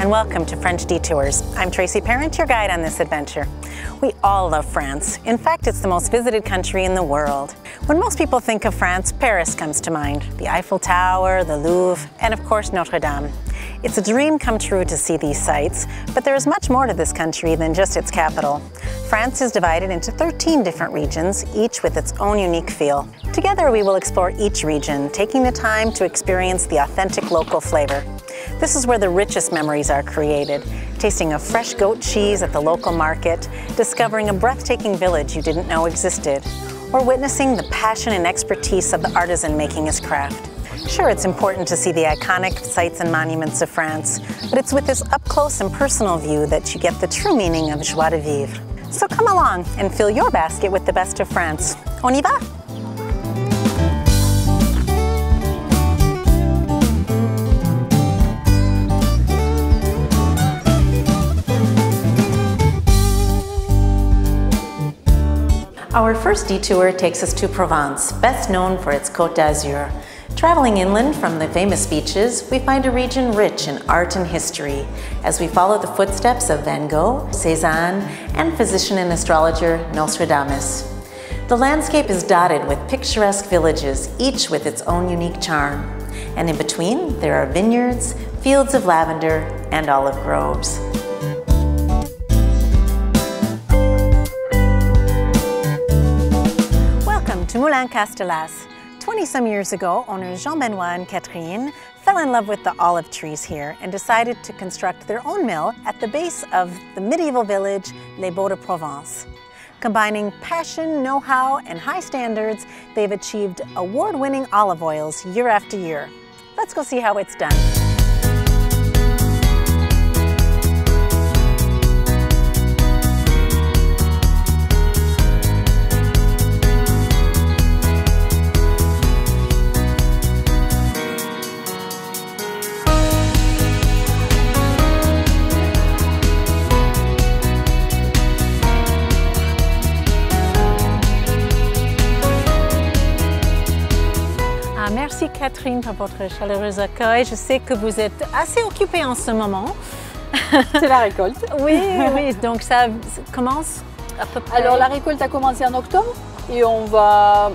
and welcome to French Detours. I'm Tracy Parent, your guide on this adventure. We all love France. In fact, it's the most visited country in the world. When most people think of France, Paris comes to mind. The Eiffel Tower, the Louvre, and of course Notre Dame. It's a dream come true to see these sights, but there is much more to this country than just its capital. France is divided into 13 different regions, each with its own unique feel. Together we will explore each region, taking the time to experience the authentic local flavor. This is where the richest memories are created, tasting a fresh goat cheese at the local market, discovering a breathtaking village you didn't know existed, or witnessing the passion and expertise of the artisan making his craft. Sure, it's important to see the iconic sites and monuments of France, but it's with this up-close and personal view that you get the true meaning of joie de vivre. So come along and fill your basket with the best of France. On y va? Our first detour takes us to Provence, best known for its Côte d'Azur. Traveling inland from the famous beaches, we find a region rich in art and history as we follow the footsteps of Van Gogh, Cézanne, and physician and astrologer Nostradamus. The landscape is dotted with picturesque villages, each with its own unique charm. And in between, there are vineyards, fields of lavender, and olive groves. Welcome to Moulin Castellas. 20-some years ago, owners Jean-Benoit and Catherine fell in love with the olive trees here and decided to construct their own mill at the base of the medieval village Les Baux de Provence. Combining passion, know-how, and high standards, they've achieved award-winning olive oils year after year. Let's go see how it's done. Merci Catherine pour votre chaleureuse accueil. Je sais que vous êtes assez occupée en ce moment. C'est la récolte. Oui, oui, donc ça commence à peu près. Alors la récolte a commencé en octobre et on va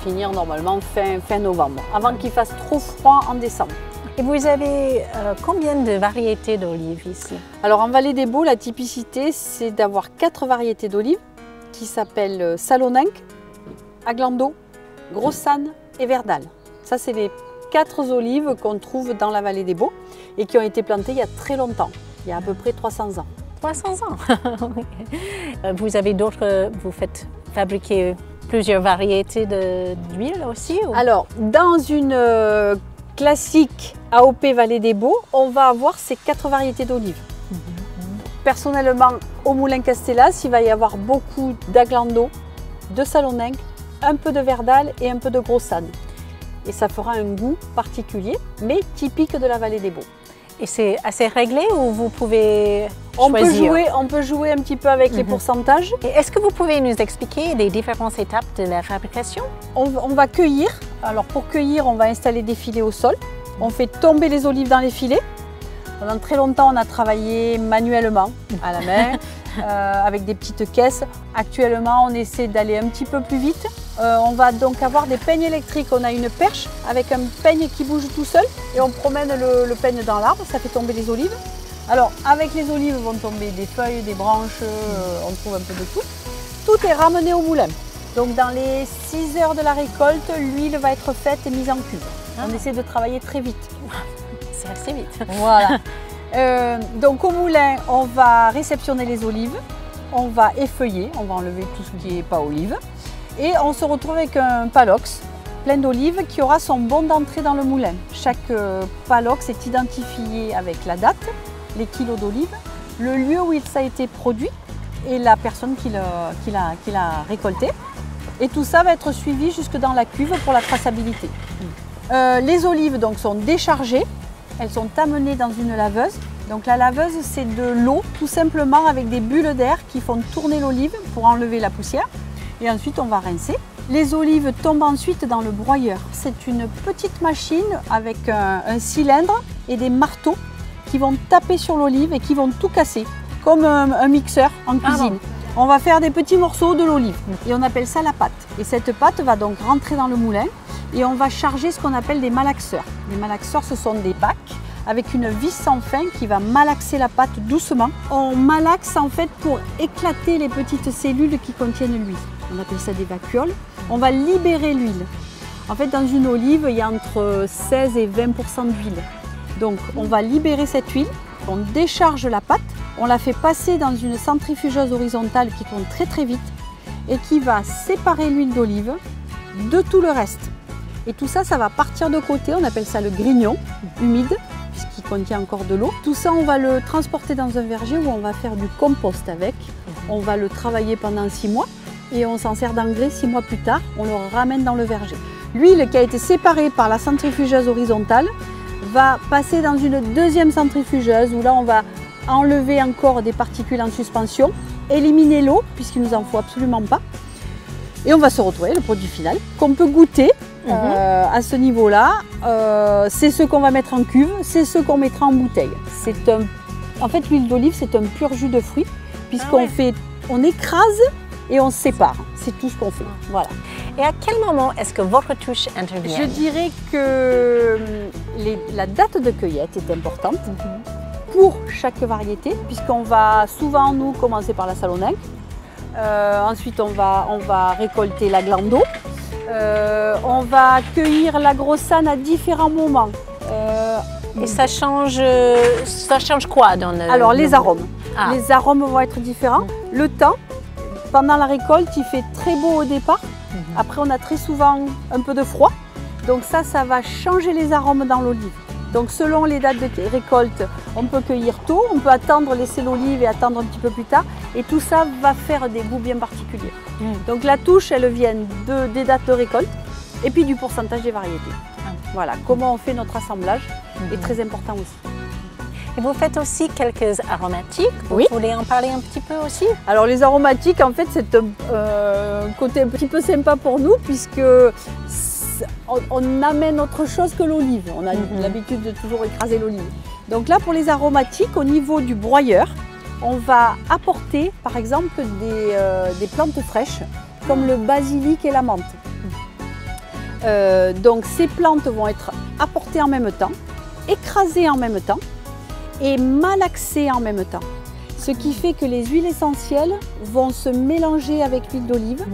finir normalement fin novembre, avant qu'il fasse trop froid en décembre. Et vous avez combien de variétés d'olives ici? Alors en Vallée des Baux, la typicité c'est d'avoir 4 variétés d'olives qui s'appellent Salonenque, Aglando, Grossane et Verdal. Ça, c'est les 4 olives qu'on trouve dans la Vallée des Baux et qui ont été plantées il y a très longtemps, il y a à peu près 300 ans. 300 ans. Vous avez d'autres, vous faites fabriquer plusieurs variétés d'huile aussi ou? Alors, dans une classique AOP Vallée des Baux, on va avoir ces 4 variétés d'olives. Personnellement, au Moulin Castellas, il va y avoir beaucoup d'Aglando, de Salonenque, un peu de Verdal et un peu de Grossane. Et ça fera un goût particulier, mais typique de la Vallée des Baux. Et c'est assez réglé ou vous pouvez choisir? On peut jouer un petit peu avec les pourcentages. Est-ce que vous pouvez nous expliquer les différentes étapes de la fabrication? On va cueillir. Alors pour cueillir, on va installer des filets au sol. On fait tomber les olives dans les filets. Pendant très longtemps, on a travaillé manuellement, à la main, avec des petites caisses. Actuellement, on essaie d'aller un petit peu plus vite. On va donc avoir des peignes électriques. On a une perche avec un peigne qui bouge tout seul et on promène le peigne dans l'arbre, ça fait tomber les olives. Alors avec les olives vont tomber des feuilles, des branches, on trouve un peu de tout. Tout est ramené au moulin. Donc dans les 6 heures de la récolte, l'huile va être faite et mise en cuve. On essaie de travailler très vite. C'est assez vite. Voilà. Donc au moulin, on va réceptionner les olives, on va effeuiller, on va enlever tout ce qui n'est pas olive. Et on se retrouve avec un palox plein d'olives qui aura son bon d'entrée dans le moulin. Chaque palox est identifié avec la date, les kilos d'olives, le lieu où ça a été produit et la personne qui l'a récolté. Et tout ça va être suivi jusque dans la cuve pour la traçabilité. Les olives donc, sont déchargées, elles sont amenées dans une laveuse. Donc la laveuse, c'est de l'eau tout simplement avec des bulles d'air qui font tourner l'olive pour enlever la poussière. Et ensuite, on va rincer. Les olives tombent ensuite dans le broyeur. C'est une petite machine avec un cylindre et des marteaux qui vont taper sur l'olive et qui vont tout casser, comme un mixeur en cuisine. On va faire des petits morceaux de l'olive et on appelle ça la pâte. Et cette pâte va donc rentrer dans le moulin et on va charger ce qu'on appelle des malaxeurs. Les malaxeurs, ce sont des bacs avec une vis sans fin qui va malaxer la pâte doucement. On malaxe en fait pour éclater les petites cellules qui contiennent l'huile. On appelle ça des vacuoles. On va libérer l'huile. En fait, dans une olive, il y a entre 16 et 20% d'huile. Donc, on va libérer cette huile, on décharge la pâte, on la fait passer dans une centrifugeuse horizontale qui tourne très très vite et qui va séparer l'huile d'olive de tout le reste. Et tout ça, ça va partir de côté, on appelle ça le grignon humide, puisqu'il contient encore de l'eau. Tout ça, on va le transporter dans un verger où on va faire du compost avec. On va le travailler pendant 6 mois et on s'en sert d'engrais 6 mois plus tard, on le ramène dans le verger. L'huile qui a été séparée par la centrifugeuse horizontale va passer dans une deuxième centrifugeuse où là on va enlever encore des particules en suspension, éliminer l'eau puisqu'il nous en faut absolument pas et on va se retrouver le produit final qu'on peut goûter à ce niveau-là. C'est ce qu'on va mettre en cuve, c'est ce qu'on mettra en bouteille. En fait, l'huile d'olive c'est un pur jus de fruits on écrase et on sépare. C'est tout ce qu'on fait. Voilà. Et à quel moment est-ce que votre touche intervient? Je dirais que la date de cueillette est importante pour chaque variété, puisqu'on va souvent, nous, commencer par la Salonninque. Ensuite, on va récolter la Glando. On va cueillir la Grossane à différents moments. Et ça change quoi dans le... Alors, les arômes. Les arômes vont être différents. Le temps, pendant la récolte, il fait très beau au départ. Après, on a très souvent un peu de froid. Donc ça va changer les arômes dans l'olive. Donc selon les dates de récolte, on peut cueillir tôt, on peut attendre, laisser l'olive et attendre un petit peu plus tard. Et tout ça va faire des goûts bien particuliers. Donc la touche, elle vient des dates de récolte et puis du pourcentage des variétés. Voilà, comment on fait notre assemblage est très important aussi. Et vous faites aussi quelques aromatiques. Vous voulez en parler un petit peu aussi? Alors les aromatiques, en fait, c'est un côté un petit peu sympa pour nous puisque on amène autre chose que l'olive. On a l'habitude de toujours écraser l'olive. Donc là, pour les aromatiques, au niveau du broyeur, on va apporter, par exemple, des plantes fraîches comme le basilic et la menthe. Donc ces plantes vont être apportées en même temps, écrasées en même temps et malaxées en même temps. Ce qui fait que les huiles essentielles vont se mélanger avec l'huile d'olive.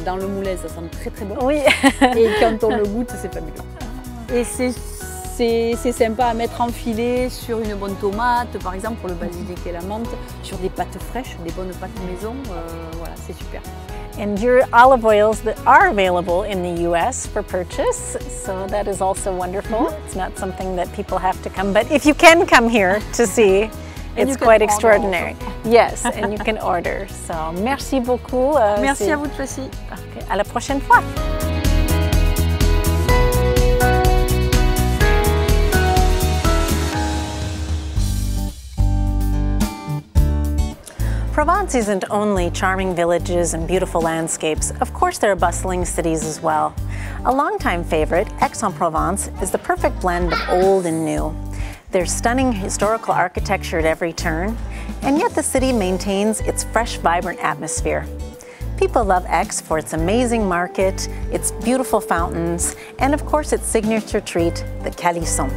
Dans le moulin, ça sent très très bon. Oui. Et quand on le goûte, c'est fabuleux. Et c'est sympa à mettre en filet sur une bonne tomate, par exemple pour le basilic et la menthe, sur des pâtes fraîches, des bonnes pâtes maison. Voilà, c'est super. And your olive oils that are available in the US for purchase, so that is also wonderful. It's not something that people have to come, but if you can come here to see, it's quite extraordinary. Yes, and you can order. So merci beaucoup. Merci à vous, Tracy. Okay. À la prochaine fois. Provence isn't only charming villages and beautiful landscapes. Of course, there are bustling cities as well. A longtime favorite, Aix-en-Provence, is the perfect blend of old and new. There's stunning historical architecture at every turn, and yet the city maintains its fresh, vibrant atmosphere. People love Aix for its amazing market, its beautiful fountains, and of course its signature treat, the calisson.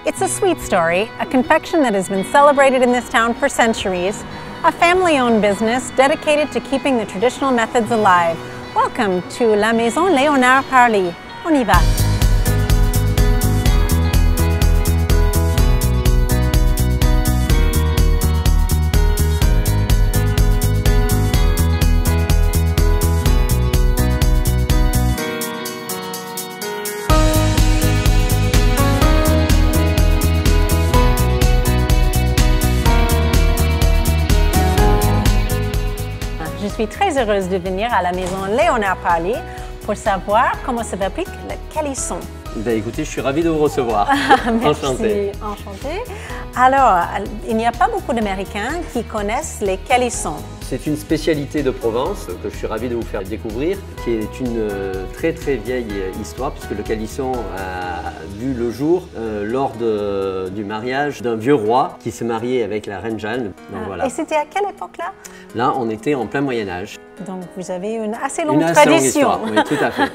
It's a sweet story, a confection that has been celebrated in this town for centuries, a family-owned business dedicated to keeping the traditional methods alive. Welcome to La Maison Léonard Parly. On y va. suis très heureuse de venir à la maison Léonard Parly pour savoir comment se fabrique le calisson. Ben, écoutez, je suis ravi de vous recevoir. Merci, Enchanté. enchanté. Alors, il n'y a pas beaucoup d'Américains qui connaissent les calissons. C'est une spécialité de Provence que je suis ravi de vous faire découvrir, qui est une très très vieille histoire puisque le calisson a vu le jour lors du mariage d'un vieux roi qui se mariait avec la reine Jeanne. Donc, voilà. Et c'était à quelle époque là? Là, on était en plein Moyen-Âge. Donc vous avez une assez longue Une assez longue tradition. histoire, oui, tout à fait.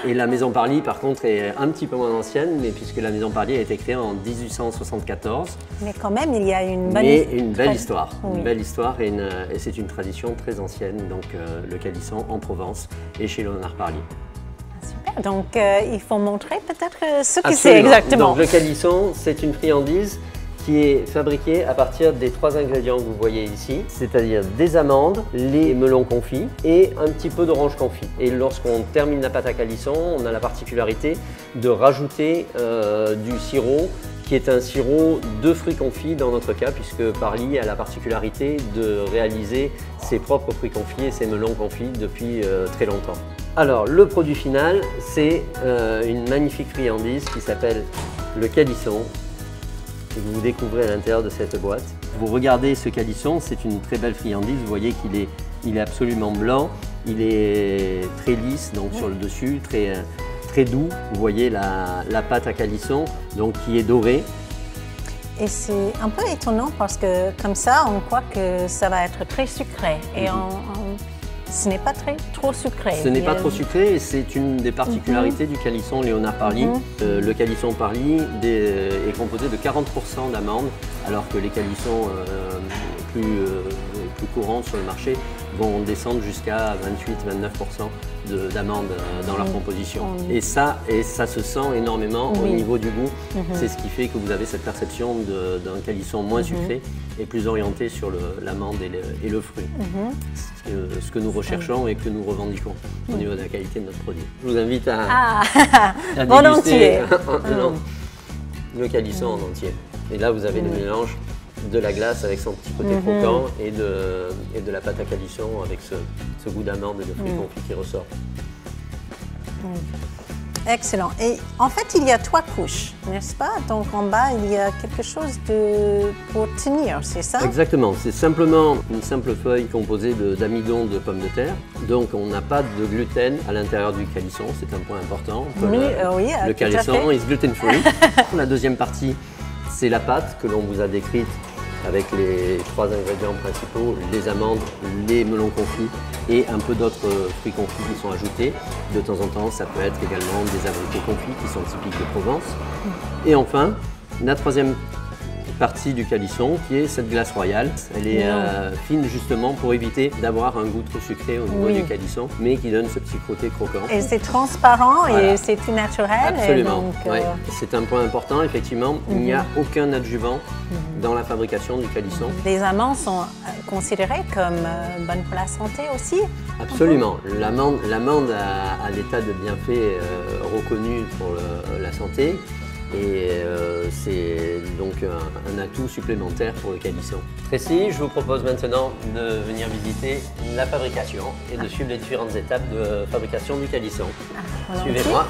Et la maison Parly, par contre, est un petit peu moins ancienne, mais puisque la maison Parly a été créée en 1874. Mais quand même, il y a une bonne Mais une belle histoire. Oui. Une belle histoire et c'est une tradition très ancienne, donc le calisson en Provence et chez Léonard Parly. Super. Donc il faut montrer peut-être ce que c'est Absolument. exactement. Donc le calisson, c'est une friandise qui est fabriquée à partir des 3 ingrédients que vous voyez ici, c'est-à-dire des amandes, les melons confits et un petit peu d'orange confit. Et lorsqu'on termine la pâte à calisson, on a la particularité de rajouter du sirop qui est un sirop de fruits confits dans notre cas, puisque Parly a la particularité de réaliser ses propres fruits confits et ses melons confits depuis très longtemps. Alors, le produit final, c'est une magnifique friandise qui s'appelle le calisson, que vous découvrez à l'intérieur de cette boîte. Vous regardez ce calisson, c'est une très belle friandise, vous voyez qu'il est absolument blanc, il est très lisse, donc sur le dessus, très doux. Vous voyez la pâte à calisson, donc qui est dorée. Et c'est un peu étonnant parce que comme ça, on croit que ça va être très sucré. Et ce n'est pas trop sucré. Ce n'est pas trop sucré et c'est une des particularités du calisson Léonard Parly. Le calisson Parly est composé de 40% d'amandes, alors que les calissons plus courants sur le marché vont descendre jusqu'à 28-29% d'amandes dans leur composition. Et ça se sent énormément au niveau du goût. C'est ce qui fait que vous avez cette perception d'un calisson moins sucré et plus orienté sur l'amande et le fruit. Ce que nous recherchons et que nous revendiquons au niveau de la qualité de notre produit. Je vous invite à déguster le calisson en entier. Et là, vous avez le mélange de la glace avec son petit côté croquant et de la pâte à calisson avec ce goût d'amande et de fruits confits qui ressort. Excellent. Et en fait, il y a 3 couches, n'est-ce pas? Donc en bas, il y a quelque chose pour tenir, c'est ça? Exactement. C'est simplement une simple feuille composée d'amidon de pommes de terre. Donc on n'a pas de gluten à l'intérieur du calisson, c'est un point important. Oui, le calisson est gluten free. La deuxième partie, c'est la pâte que l'on vous a décrite avec les 3 ingrédients principaux, les amandes, les melons confits et un peu d'autres fruits confits qui sont ajoutés. De temps en temps, ça peut être également des abricots confits qui sont typiques de Provence. Et enfin, la troisième partie du calisson qui est cette glace royale. Elle est fine justement pour éviter d'avoir un goût trop sucré au niveau du calisson, mais qui donne ce petit côté croquant. Et c'est transparent et c'est tout naturel. Absolument. Et donc, c'est un point important, effectivement. Il n'y a aucun adjuvant dans la fabrication du calisson. Les amandes sont considérées comme bonnes pour la santé aussi? Absolument. L'amande a des tas de bienfaits reconnus pour la santé. Et c'est donc un atout supplémentaire pour le calisson. Tracy, je vous propose maintenant de venir visiter la fabrication et de suivre les différentes étapes de fabrication du calisson. Suivez-moi.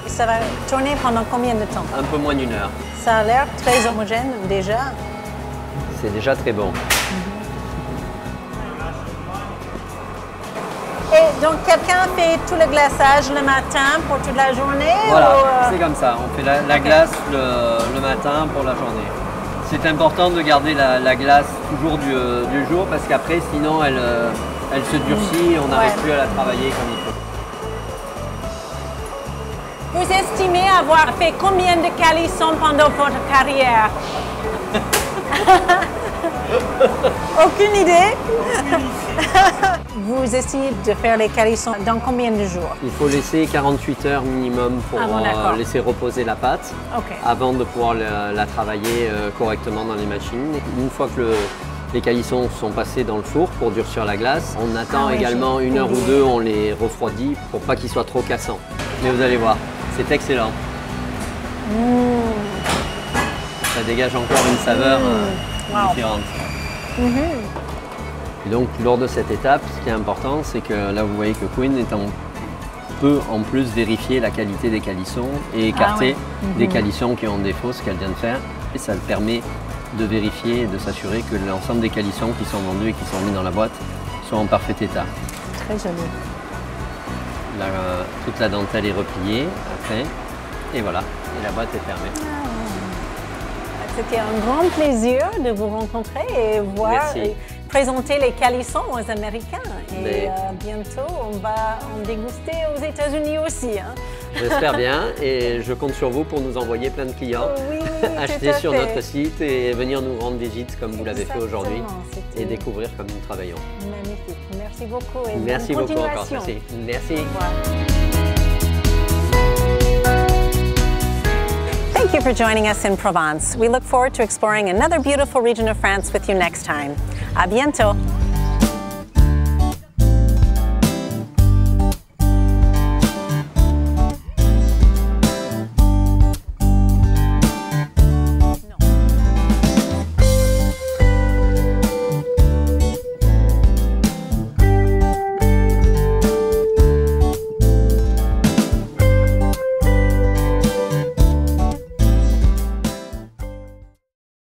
Ça va tourner pendant combien de temps? Un peu moins d'1 heure. Ça a l'air très homogène déjà. C'est déjà très bon. Et donc quelqu'un fait tout le glaçage le matin pour toute la journée? Voilà, c'est comme ça. On fait la glace le matin pour la journée. C'est important de garder la glace toujours du jour parce qu'après, sinon, elle se durcit et on n'arrive plus à la travailler comme il faut. Vous estimez avoir fait combien de calissons pendant votre carrière? Aucune idée? Vous essayez de faire les calissons dans combien de jours? Il faut laisser 48 heures minimum pour laisser reposer la pâte avant de pouvoir la travailler correctement dans les machines. Une fois que les calissons sont passés dans le four pour durcir la glace, on attend également 1 heure ou 2, on les refroidit pour pas qu'ils soient trop cassants. Mais vous allez voir, c'est excellent. Ça dégage encore une saveur différente. Donc lors de cette étape, ce qui est important, c'est que là vous voyez que Queen peut en plus vérifier la qualité des calissons et écarter des calissons qui ont défaut, ce qu'elle vient de faire. Et ça le permet de vérifier et de s'assurer que l'ensemble des calissons qui sont vendus et qui sont mis dans la boîte sont en parfait état. Très joli. Toute la dentelle est repliée après et voilà, et la boîte est fermée. C'était un grand plaisir de vous rencontrer et voir et présenter les calissons aux Américains. Et bientôt, on va en déguster aux États-Unis aussi. Hein. J'espère bien et je compte sur vous pour nous envoyer plein de clients, acheter sur notre site et venir nous rendre visite comme vous l'avez fait aujourd'hui et découvrir comme nous travaillons. Magnifique. Merci beaucoup et merci bonne beaucoup continuation. encore. Merci. Au revoir. Thank you for joining us in Provence. We look forward to exploring another beautiful region of France with you next time. À bientôt.